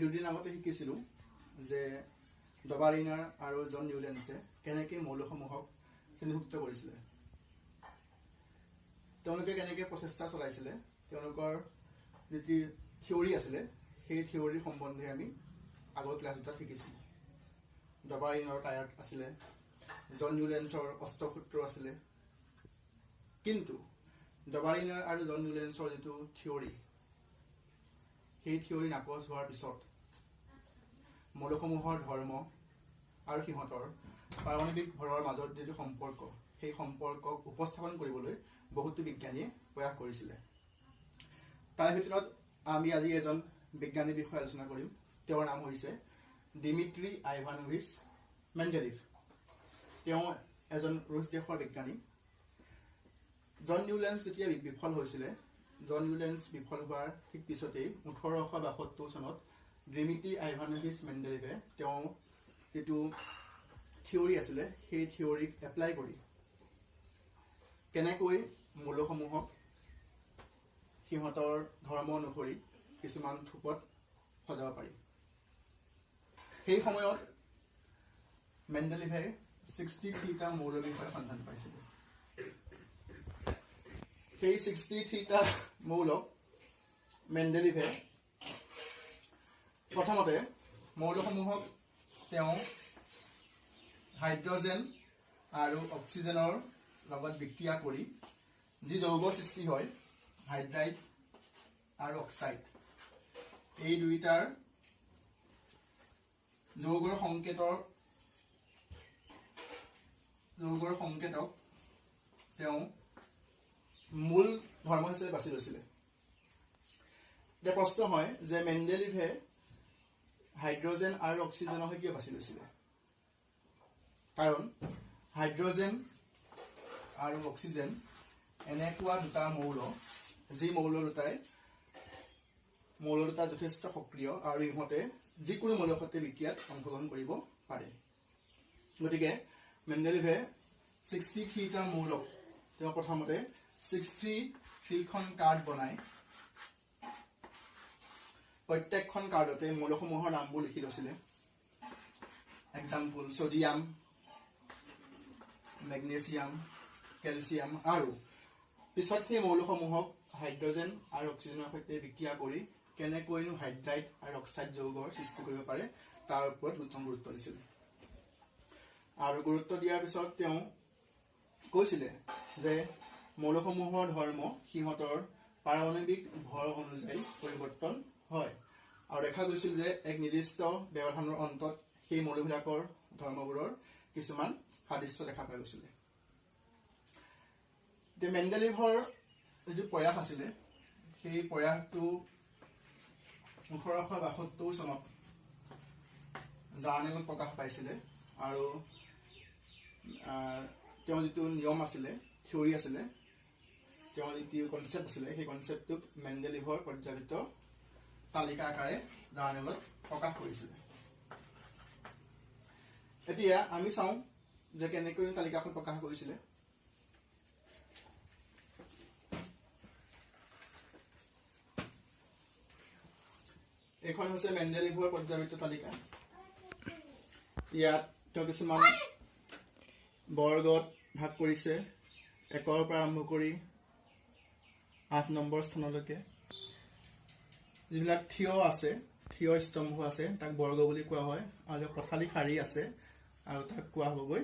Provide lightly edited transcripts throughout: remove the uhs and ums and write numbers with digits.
দুদিন আগতে শিকিছিলোঁ যে ডবাৰিনাৰ আৰু জন নিউলেন্সে কেনেকৈ মৌলসমূহক শ্ৰেণীভুক্ত কৰিছিলে। তেওঁলোকে কেনেকৈ প্ৰচেষ্টা চলাইছিলে, তেওঁলোকৰ যিটো থিয়ৰী আছিলে সেই থিয়ৰীৰ সম্বন্ধে আমি আগৰ ক্লাছ দুটাত শিকিছিলোঁ। ডবাৰিনৰ টায়াৰ আছিলে, জন নিউলেন্সৰ অষ্টসূত্ৰ আছিলে। কিন্তু ডবাৰিনাৰ আৰু জন নিউলেন্সৰ যিটো থিয়ৰী, সেই থিয়ৰী নাকচ হোৱাৰ পিছত মৌলসমূহৰ ধৰ্ম আৰু সিহঁতৰ পাৰমাণৱিক ভৰৰ মাজত যিটো সম্পৰ্ক, সেই সম্পৰ্কক উপস্থাপন কৰিবলৈ বহুতো বিজ্ঞানীয়ে প্ৰয়াস কৰিছিলে। তাৰ ভিতৰত আমি আজি এজন বিজ্ঞানীৰ বিষয়ে আলোচনা কৰিম। তেওঁৰ নাম হৈছে ডিমিট্ৰি আইভানোভিচ মেণ্ডেলিভ। তেওঁ এজন ৰুছ দেশৰ বিজ্ঞানী। জন নিউলেন্স যেতিয়া বিফল হৈছিলে, জন নিউলেন্স বিফল হোৱাৰ ঠিক পিছতেই 1872 চনত ডিমিট্ৰি আইভানোভিচ মেণ্ডেলিভে তেওঁ যিটো থিয়ৰী আছিলে সেই থিয়ৰীক এপ্লাই কৰি কেনেকৈ মৌলসমূহক সিহঁতৰ ধৰ্ম অনুসৰি কিছুমান থোপত সজাব পাৰি। সেই সময়ত মেণ্ডেলিভে 63টা মৌলৰ বিষয়ে সন্ধান পাইছিল। সেই 63টা মৌলক মেণ্ডেলিভে প্ৰথমতে মৌলসমূহক তেওঁ হাইড্ৰজেন আৰু অক্সিজেনৰ লগত বিক্ৰিয়া কৰি যি যৌগ সৃষ্টি হয়, হাইড্ৰাইড আৰু অক্সাইড, এই দুইটাৰ যৌগৰ সংকেতক তেওঁ মূল ধৰ্ম হিচাপে বাছি লৈছিলে। এতিয়া প্ৰশ্ন হয় যে মেণ্ডেলিভে হাইড্ৰজেন আৰু অক্সিজেনক কিয় বাছি লৈছিলে? কাৰণ হাইড্ৰজেন আৰু অক্সিজেন এনেকুৱা দুটা মৌল, যি মৌল দুটা যথেষ্ট সক্ৰিয় আৰু ইহঁতে যিকোনো মৌলৰ সৈতে বিক্ৰিয়াত অংশগ্ৰহণ কৰিব পাৰে। গতিকে মেণ্ডেলিভে 63টা মৌলক তেওঁ প্ৰথমতে 63খন কাৰ্ড বনাই প্ৰত্যেকখন কাৰ্ডতে মৌলসমূহৰ নামবোৰ লিখি লৈছিলে। এক্সাম্পল ছডিয়াম, মেগনেছিয়াম, কেলছিয়াম, আৰু পিছত সেই মৌলসমূহক হাইড্ৰজেন আৰু অক্সিজেনৰ সৈতে বিক্ৰিয়া কৰি কেনেকৈনো হাইড্ৰাইড আৰু অক্সাইড যৌগৰ সৃষ্টি কৰিব পাৰে তাৰ ওপৰত গুৰুত্ব দিছিল। আৰু গুৰুত্ব দিয়াৰ পিছত তেওঁ কৈছিলে যে মৌলসমূহৰ ধৰ্ম সিহঁতৰ পাৰমাণৱিক ভৰ অনুযায়ী পৰিৱৰ্তন হয়, আৰু দেখা গৈছিল যে এক নিৰ্দিষ্ট ব্যৱধানৰ অন্তত সেই মৌলবিলাকৰ ধৰ্মবোৰৰ কিছুমান সাদৃশ্য দেখা পোৱা গৈছিলে। এতিয়া মেণ্ডেলিভৰ যিটো প্ৰয়াস আছিলে, সেই প্ৰয়াসটো 1872 চনত জাৰ্নেলত প্ৰকাশ পাইছিলে। আৰু তেওঁ যিটো নিয়ম আছিলে, থিয়ৰী আছিলে, তেওঁৰ যিটো কনচেপ্ট আছিলে, সেই কনচেপ্টটোক মেণ্ডেলিভৰ পৰ্যাপিত তালিকা আকাৰে জাৰ্নেলত প্ৰকাশ কৰিছিলে। এতিয়া আমি চাওঁ যে কেনেকৈ তালিকাখন প্ৰকাশ কৰিছিলে। এইখন হৈছে মেণ্ডেলিভৰ পৰ্যাপিত তালিকা। ইয়াত তেওঁ কিছুমান বৰ্গত ভাগ কৰিছে, 1ৰ পৰা আৰম্ভ কৰি 8 নম্বৰ স্থানলৈকে। যিবিলাক থিয় আছে, থিয় স্তম্ভ আছে, তাক বৰ্গ বুলি কোৱা হয়, আৰু পথালি শাৰী আছে আৰু তাক কোৱা হ'বগৈ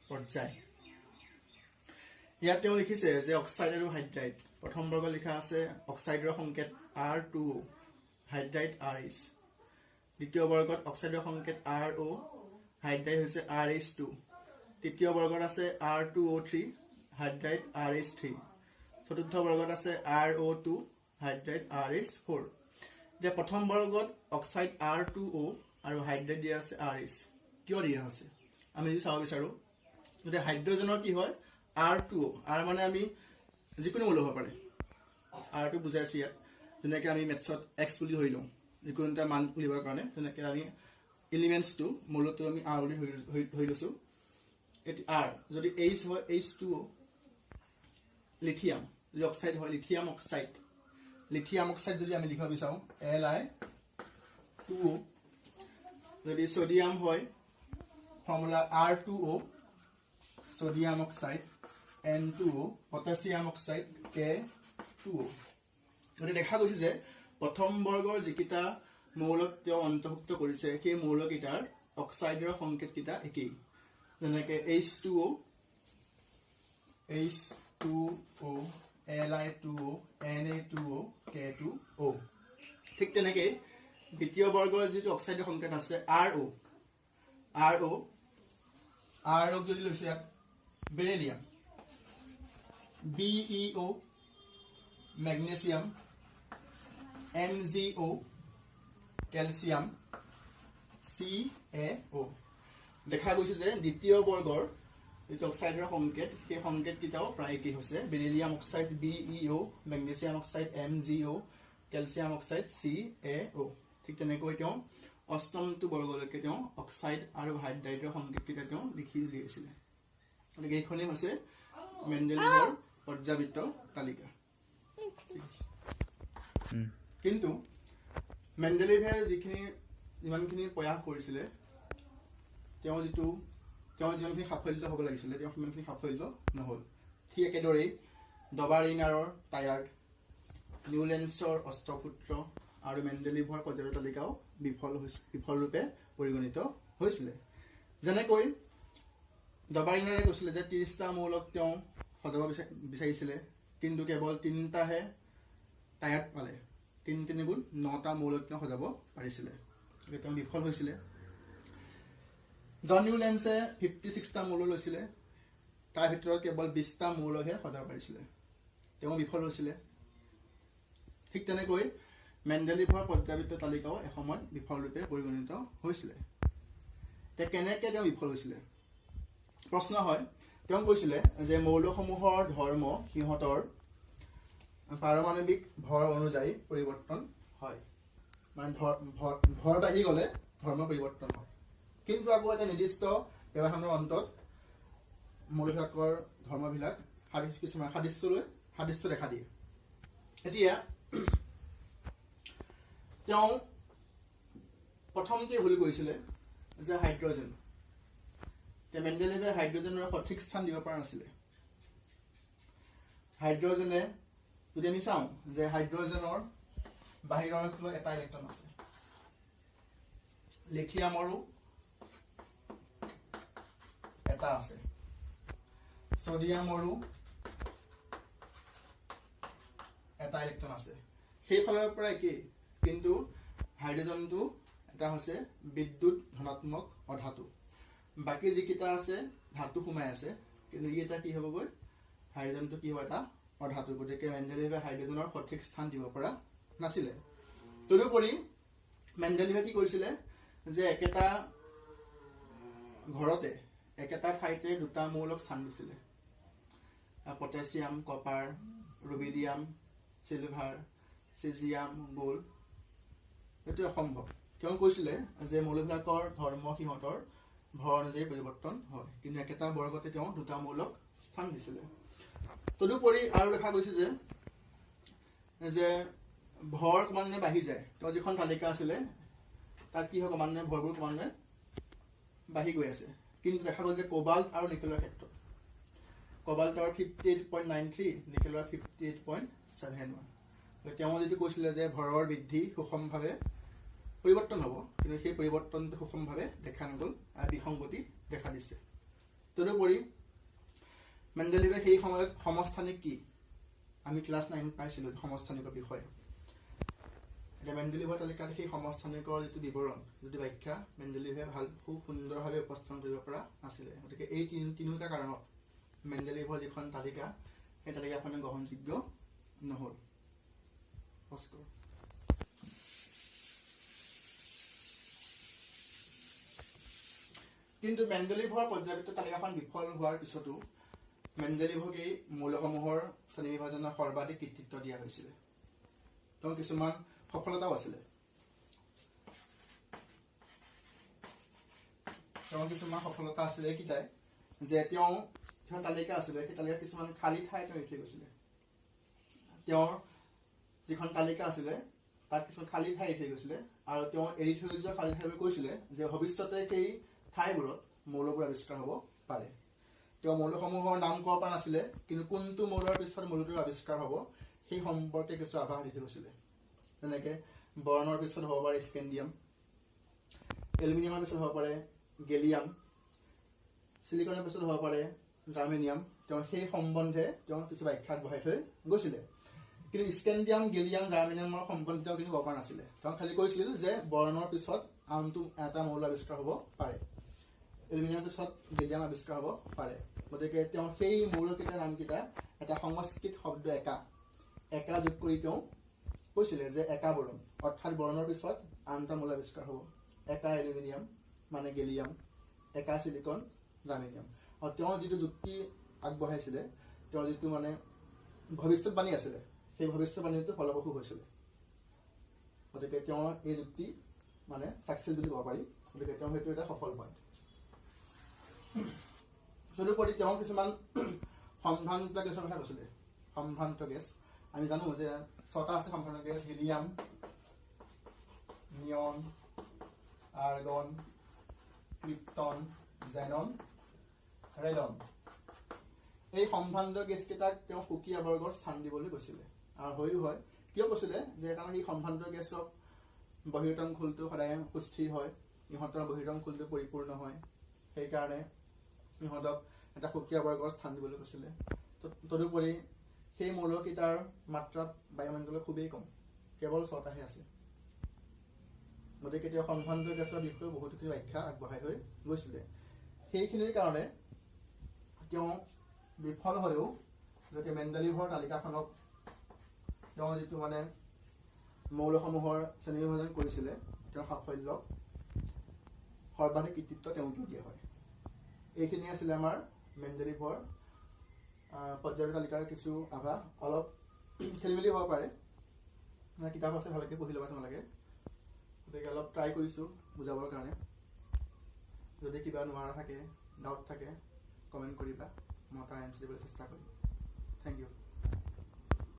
পৰ্যায়। ইয়াত তেওঁ লিখিছে যে অক্সাইড আৰু হাইড্ৰাইড, প্ৰথম বৰ্গত লিখা আছে অক্সাইডৰ সংকেত R2O, হাইড্ৰাইড RH। দ্বিতীয় বৰ্গত অক্সাইডৰ সংকেত RO, হাইড্ৰাইড হৈছে RH2। তৃতীয় বৰ্গত আছে R2O3, হাইড্ৰাইড RH3। চতুৰ্থ বৰ্গত আছে RO2, হাইড্ৰাইড RH4। এতিয়া প্ৰথম বৰ্গত অক্সাইড R2O আৰু হাইড্ৰাইড দিয়া আছে RH। কিয় দিয়া আছে আমি যদি চাব বিচাৰোঁ, এতিয়া হাইড্ৰজেনৰ কি হয় R2O, R মানে আমি যিকোনো মৌল হ'ব পাৰে, R টো বুজাইছে ইয়াত। যেনেকৈ আমি মেথছত X বুলি ধৰি লওঁ যিকোনো এটা মান উলিয়াবৰ কাৰণে, তেনেকৈ আমি এলিমেণ্টছটো মৌলটো আমি R বুলি ধৰি লৈছোঁ। এটি R যদি H হয় H2O, লিথিয়াম যদি অক্সাইড হয় লিথিয়াম অক্সাইড যদি আমি লিখিব বিচাৰোঁ 2O যদি সোডিয়াম হয় formula R2O sodium oxide N2O potassium oxide K2O গতি দেখা গৈছে যে প্ৰথম বৰ্গৰ যিকিটা মৌলক তেওঁ অন্তৰ্ভুক্ত কৰিছে সেই মৌলকিটাৰ অক্সাইডৰ সংকেতকিটা একেই যেনেকৈ H2O H2O Li2O Na2O K2O ঠিক তেনেকৈ দ্বিতীয় বৰ্গৰ যিটো অক্সাইডৰ সংকেত আছে RO যদি লৈছে ইয়াত beryllium BeO magnesium MgO calcium CaO দেখা গৈছে যে দ্বিতীয় বৰ্গৰ যিটো অক্সাইডৰ সংকেত সেই সংকেতকিটাও প্ৰায় একেই হৈছে beryllium oxide BeO magnesium oxide MgO calcium oxide CaO ঠিক তেনেকৈ তেওঁ অষ্টমটো বৰ্গলৈকে তেওঁ অক্সাইড আৰু হাইড্ৰাইডৰ সংকেতকিটা তেওঁ লিখি উলিয়াইছিলে গতিকে এইখনেই হৈছে মেণ্ডেলিভৰ পৰ্যাবৃত্ত তালিকা কিন্তু মেণ্ডেলিভে যিমানখিনি প্ৰয়াস কৰিছিলে তেওঁ যিমানখিনি সাফল্য হ'ব লাগিছিলে তেওঁ সিমানখিনি সাফল্য নহ'ল ঠিক একেদৰেই ডবাৰিনাৰৰ টায়াৰ্ড নিউলেন্সৰ অষ্টপুত্ৰ আৰু মেণ্ডেলিভৰ পৰ্যায়ৰ তালিকাও বিফলৰূপে পৰিগণিত হৈছিলে যেনেকৈ ডবাৰিনাৰে কৈছিলে যে 30টা মৌলক তেওঁ সজাব বিচাৰিছিলে কিন্তু কেৱল 3টাহে টায়াৰ্ড পালে 3 গুণ 9টা মৌলক তেওঁ সজাব পাৰিছিলে গতিকে তেওঁ বিফল হৈছিলে জন নিউলেন্সে 56টা মৌল লৈছিলে তাৰ ভিতৰত কেৱল 20টা মৌলকহে সজাব পাৰিছিলে তেওঁ বিফল হৈছিলে ঠিক তেনেকৈ মেণ্ডেলিভৰ পৰ্যাবৃত্ত তালিকাও এসময়ত বিফলৰূপে পৰিগণিত হৈছিলে তে কেনেকৈ তেওঁ বিফল হৈছিলে প্ৰশ্ন হয় তেওঁ কৈছিলে যে মৌলসমূহৰ ধৰ্ম সিহঁতৰ পাৰমাণৱিক ভৰ অনুযায়ী পৰিৱৰ্তন হয় মানে ভৰ বাঢ়ি গ'লে ধৰ্ম পৰিৱৰ্তন হয় কিন্তু আকৌ এটা নিৰ্দিষ্ট ব্যৱধানৰ অন্তত মৌলবিলাকৰ ধৰ্মবিলাক কিছুমান সাদৃশ্য দেখা দিয়ে এতিয়া তেওঁ প্ৰথমতে ভুল কৰিছিলে যে হাইড্ৰজেন মেণ্ডেলিভে হাইড্ৰজেনৰ সঠিক স্থান দিব পৰা নাছিলে হাইড্ৰজেনে যদি আমি চাওঁ যে হাইড্ৰজেনৰ বাহিৰৰ ফালে এটা ইলেক্ট্ৰন আছে লিথিয়ামৰো এটা আছে সোডিয়ামৰো এটা ইলেক্ট্ৰন আছে সেই ফালৰ পৰা একেই কিন্তু হাইড্ৰজেনটো এটা হৈছে বিদ্যুৎ ধনাত্মক অধাতু বাকি যিকিটা আছে ধাতু সোমাই আছে কিন্তু এটা কি হ'বগৈ হাইড্ৰজেনটো কি হয় এটা অধাতু গতিকে মেণ্ডেলিভে হাইড্ৰজেনৰ সঠিক স্থান দিব পৰা নাছিলে তদুপৰি মেণ্ডেলিভে কি কৰিছিলে যে একেটা ঘৰতে একেটা ঠাইতে দুটা মৌলক স্থান দিছিলে potassium copper rubidium silver caesium gold এটো অসম্ভৱ তেওঁ কৈছিলে যে মৌলবিলাকৰ ধৰ্ম সিহঁতৰ ভৰ অনুযায়ী পৰিৱৰ্তন হয় কিন্তু একেটা বৰ্গতে তেওঁ দুটা মৌলক স্থান দিছিলে তদুপৰি আৰু দেখা গৈছে যে ভৰ ক্ৰমান্বয়ে বাঢ়ি যায় তেওঁ যিখন তালিকা আছিলে তাত কি হয় ক্ৰমান্বয়ে ভৰবোৰ ক্ৰমান্বয়ে বাঢ়ি গৈ আছে কিন্তু দেখা গ'ল যে কোবাল্ট আৰু নিকেলৰ ক্ষেত্ৰত কোবাল্টৰ 58.93 নিকেলৰ 58.71 তেওঁ যিটো কৈছিলে যে ভৰৰ বৃদ্ধি সুষমভাৱে পৰিৱৰ্তন হ'ব কিন্তু সেই পৰিৱৰ্তনটো সুষমভাৱে দেখা নগ'ল আৰু বিসংগতি দেখা দিছে তদুপৰি মেণ্ডেলিভে সেই সময়ত সমস্থানিক কি আমি ক্লাছ 9 পাইছিলোঁ সমস্থানিকৰ বিষয়ে এতিয়া মেণ্ডেলিভৰ তালিকাত সেই সমস্থানিকৰ যিটো বিৱৰণ যিটো ব্যাখ্যা মেণ্ডেলিভে খুব সুন্দৰভাৱে উপস্থাপন কৰিব পৰা নাছিলে গতিকে এই তিনিটা কাৰণত মেণ্ডেলিভৰ যিখন তালিকা সেই তালিকাখন গ্ৰহণযোগ্য নহ'ল কিন্তু মেণ্ডেলিভৰ পৰ্যাবৃত্ত তালিকাখন বিফল হোৱাৰ পিছতো মেণ্ডেলিভকেই মৌলসমূহৰ শ্ৰেণীবিভাজনৰ সৰ্বাধিক কৃতিত্ব দিয়া হৈছিলে তেওঁ কিছুমান সফলতাও আছিলে এইকেইটাই যে তেওঁ যিখন তালিকা আছিলে সেই তালিকাত কিছুমান খালী ঠাই তেওঁ লিখি গৈছিলে তেওঁৰ যিখন তালিকা আছিলে তাত কিছুমান খালী ঠাই এৰি থৈ গৈছিলে আৰু তেওঁ এৰি থৈ যোৱা খালী ঠাইবোৰ কৈছিলে যে ভৱিষ্যতে সেই ঠাইবোৰত মৌলবোৰ আৱিষ্কাৰ হ'ব পাৰে। তেওঁ মৌলসমূহৰ নাম ক'ব পৰা নাছিলে, কিন্তু কোনটো মৌলৰ পিছত মৌলটোৰ আৱিষ্কাৰ হ'ব সেই সম্পৰ্কে কিছু আভাস দি থৈ গৈছিলে। যেনেকৈ বৰণৰ পিছত হ'ব পাৰে স্কেণ্ডিয়াম, এলুমিনিয়ামৰ পিছত হ'ব পাৰে গেলিয়াম, চিলিকনৰ পিছত হ'ব পাৰে জাৰ্মেনিয়াম। তেওঁ সেই সম্বন্ধে তেওঁ কিছু ব্যাখ্যা আগবঢ়াই থৈ গৈছিলে, কিন্তু স্কেণ্ডিয়াম, গেলিয়াম, জাৰ্মেনিয়ামৰ সম্বন্ধে তেওঁ কিন্তু ক'ব পৰা নাছিলে। তেওঁ খালি কৈছিল যে বৰণৰ পিছত আনটো এটা মৌল আৱিষ্কাৰ হ'ব পাৰে, এলুমিনিয়ামৰ পিছত গেলিয়াম আৱিষ্কাৰ হ'ব পাৰে। গতিকে তেওঁ সেই মৌলকেইটাৰ নামকেইটা এটা সংস্কৃত শব্দ একা যোগ কৰি তেওঁ কৈছিলে যে একা বৰণ, অৰ্থাৎ বৰণৰ পিছত আন এটা মৌল আৱিষ্কাৰ হ'ব। একা এলুমিনিয়াম মানে গেলিয়াম, একা চিলিকন জাৰ্মেনিয়াম। আৰু তেওঁ যিটো যুক্তি আগবঢ়াইছিলে, তেওঁ যিটো মানে ভৱিষ্যতবাণী আছিলে, সেই ভৱিষ্যতবাণীটো ফলপ্ৰসূ হৈছিলে। গতিকে তেওঁৰ এই যুক্তি মানে ছাকচেছ বুলি ক'ব পাৰি। গতিকে তেওঁ সেইটো এটা সফল পইণ্ট। তদুপৰি তেওঁ কিছুমান সম্ভ্ৰান্ত গেছৰ কথা কৈছিলে। সম্ভ্ৰান্ত গেছ আমি জানো যে 6টা আছে সম্ভ্ৰান্ত গেছ: হিলিয়াম, নিয়ন, আৰ্গন, ক্ৰিপ্টন, জেনন, ৰেডন। এই সম্ভ্ৰান্ত গেছকেইটাক তেওঁ সুকীয়া বৰ্গৰ স্থান দিবলৈ কৈছিলে। আৰু হয়ো হয়, কিয় কৈছিলে যে কাৰণ এই সম্ভ্ৰান্ত গেছক বহিৰতম খোলটো সদায় সুস্থিৰ হয়, ইহঁতৰ বহিৰতম খোলটো পৰিপূৰ্ণ হয়, সেইকাৰণে ইহঁতক এটা সুকীয়া বৰ্গৰ স্থান দিবলৈ কৈছিলে। তদুপৰি সেই মৌলকেইটাৰ মাত্ৰা বায়ুমণ্ডলত খুবেই কম, কেৱল 6টাহে আছে। গতিকে তেওঁ সম্ভ্ৰান্ত গেছৰ বিষয়ে বহুতখিনি ব্যাখ্যা আগবঢ়াই থৈ গৈছিলে। সেইখিনিৰ কাৰণে তেওঁ বিফল হ'লেও গতিকে মেণ্ডেলিভৰ তালিকাখনক তেওঁ যিটো মানে মৌলসমূহৰ শ্ৰেণীবিভাজন কৰিছিলে, তেওঁৰ সাফল্যক সৰ্বাধিক কৃতিত্ব তেওঁকে দিয়া হয়। এইখিনি আছিলে আমাৰ মেণ্ডেলিভৰ পৰ্যায়ৰ তালিকাৰ কিছু আভাস। অলপ খেলি মেলি হ'ব পাৰে, কিতাপ আছে ভালকৈ পঢ়ি ল'বা তোমালোকে। গতিকে অলপ ট্ৰাই কৰিছোঁ বুজাবৰ কাৰণে। যদি কিবা নোৱাৰা থাকে, ডাউট থাকে, কমেণ্ট কৰিবা, মই তাৰ এনচাৰ দিবলৈ চেষ্টা কৰিম। Thank U.